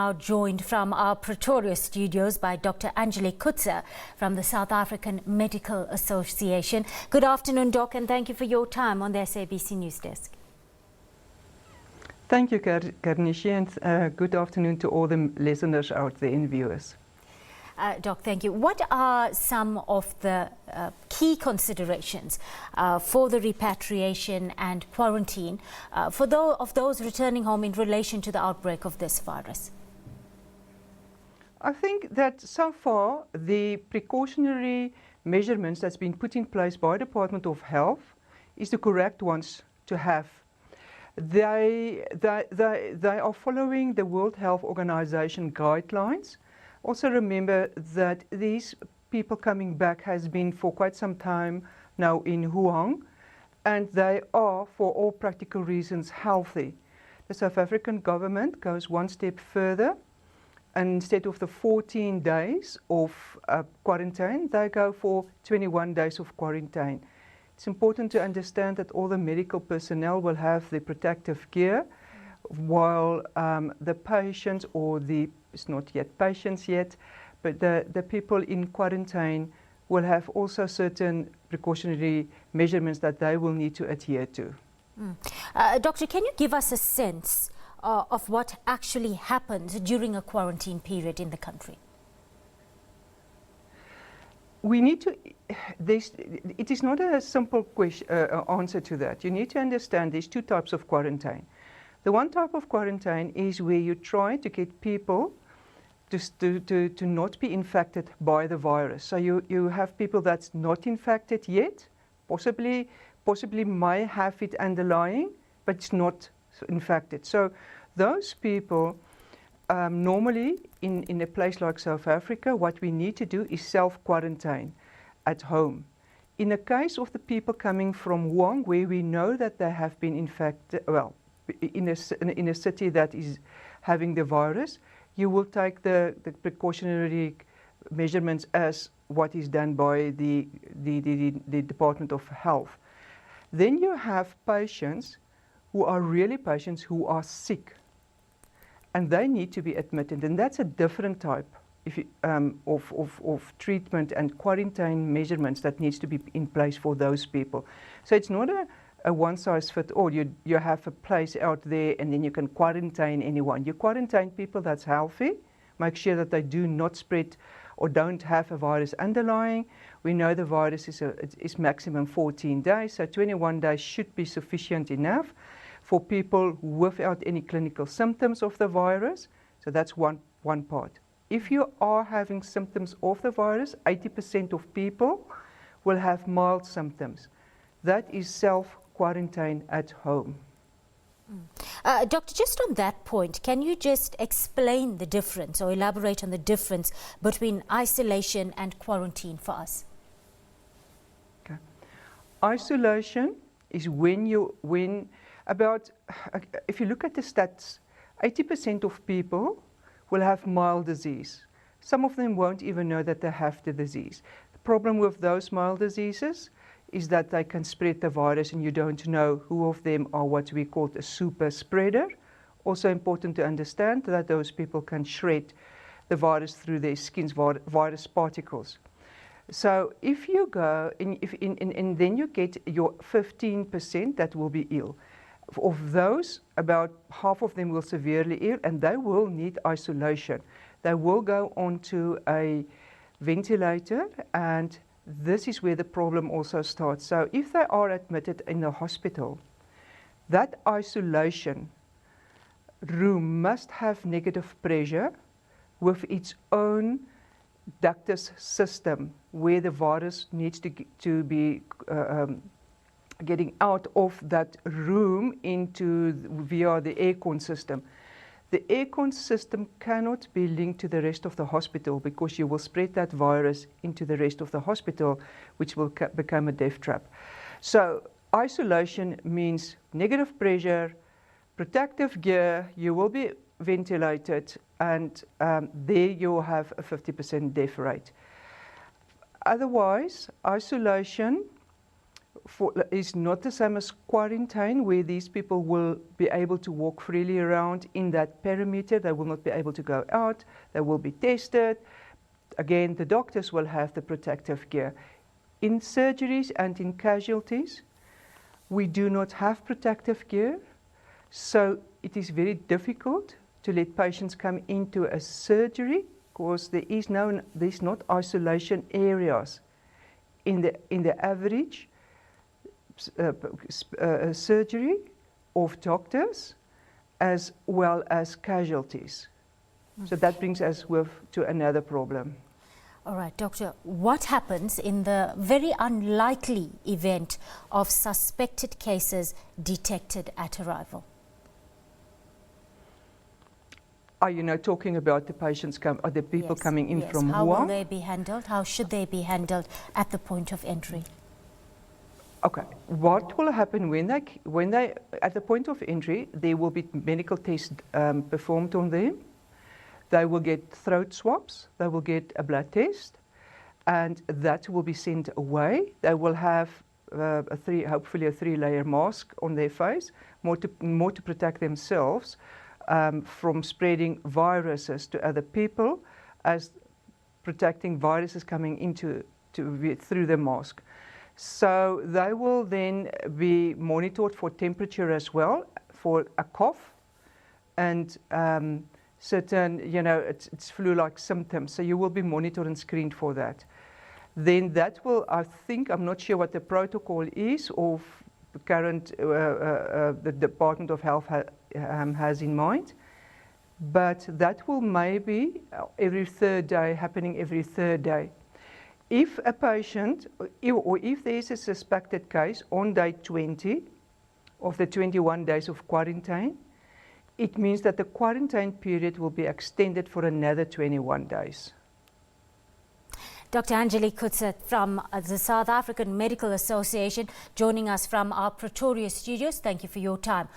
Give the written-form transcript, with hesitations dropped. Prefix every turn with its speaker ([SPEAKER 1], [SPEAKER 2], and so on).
[SPEAKER 1] Now joined from our Pretoria studios by Dr Angelique Coetzee from the South African Medical Association. Good afternoon, Doc, and thank you for your time on the SABC News Desk.
[SPEAKER 2] Thank you, Karnishi, and good afternoon to all the listeners out there and viewers.
[SPEAKER 1] Doc, thank you. What are some of the key considerations for the repatriation and quarantine for those returning home in relation to the outbreak of this virus?
[SPEAKER 2] I think that so far the precautionary measurements that's been put in place by the Department of Health is the correct ones to have. They are following the World Health Organization guidelines. Also remember that these people coming back has been for quite some time now in Wuhan, and they are, for all practical reasons, healthy. The South African government goes one step further, and instead of the 14 days of quarantine, they go for 21 days of quarantine. It's important to understand that all the medical personnel will have the protective gear, while the patients, or it's not yet patients yet, but the people in quarantine will have also certain precautionary measurements that they will need to adhere to.
[SPEAKER 1] Doctor, can you give us a sense of what actually happens during a quarantine period in the country?
[SPEAKER 2] We need to, it is not a simple answer to that. You need to understand there's two types of quarantine. The one type of quarantine is where you try to get people to not be infected by the virus. So you have people that's not infected yet, possibly may have it underlying, but it's not infected. So those people, normally in a place like South Africa, what we need to do is self-quarantine at home. In the case of the people coming from Wuhan, where we know that they have been infected, well, in a city that is having the virus, you will take the precautionary measurements as what is done by the Department of Health. Then you have patients who are really patients who are sick, and they need to be admitted, and that's a different type of treatment and quarantine measurements that needs to be in place for those people. So it's not a one-size-fits-all. You have a place out there and then you can quarantine anyone. You quarantine people that's healthy, make sure that they do not spread or don't have a virus underlying. We know the virus is maximum 14 days, so 21 days should be sufficient enough for people without any clinical symptoms of the virus. So that's one part. If you are having symptoms of the virus, 80% of people will have mild symptoms. That is self-quarantine at home.
[SPEAKER 1] Doctor, just on that point, can you just explain the difference or elaborate on the difference between isolation and quarantine for us?
[SPEAKER 2] Okay. Isolation is if you look at the stats, 80% of people will have mild disease. Some of them won't even know that they have the disease. The problem with those mild diseases is that they can spread the virus and you don't know who of them are what we call a super spreader. Also important to understand that those people can shred the virus through their skin's virus particles. So if you go and then you get your 15% that will be ill. Of those, about half of them will severely ill and they will need isolation. They will go onto a ventilator, and this is where the problem also starts. So if they are admitted in the hospital, that isolation room must have negative pressure with its own ductus system, where the virus needs to be getting out of that room via the aircon system. The aircon system cannot be linked to the rest of the hospital because you will spread that virus into the rest of the hospital, which will become a death trap. So isolation means negative pressure, protective gear, you will be ventilated, and there you will have a 50% death rate. Otherwise, isolation is not the same as quarantine, where these people will be able to walk freely around in that perimeter. They will not be able to go out. They will be tested. Again, the doctors will have the protective gear. In surgeries and in casualties, we do not have protective gear, so it is very difficult to let patients come into a surgery because there's not isolation areas in the average surgery of doctors as well as casualties. So that brings us to another problem.
[SPEAKER 1] All right, Doctor, what happens in the very unlikely event of suspected cases detected at arrival?
[SPEAKER 2] Are you now talking about the patients or the people coming in from Wuhan?
[SPEAKER 1] How will they be handled? How should they be handled at the point of entry?
[SPEAKER 2] Okay, what will happen when they at the point of entry, there will be medical tests performed on them. They will get throat swabs, they will get a blood test, and that will be sent away. They will have hopefully a 3-layer mask on their face, more to protect themselves from spreading viruses to other people, as protecting viruses coming through the mask. So they will then be monitored for temperature as well, for a cough, and certain, it's flu-like symptoms. So you will be monitored and screened for that. Then that will, I'm not sure what the protocol is of the current, the Department of Health has in mind, but that will maybe happening every third day. If a patient, or if there is a suspected case on day 20 of the 21 days of quarantine, it means that the quarantine period will be extended for another 21 days.
[SPEAKER 1] Dr. Angelique Coetzee from the South African Medical Association joining us from our Pretoria studios. Thank you for your time.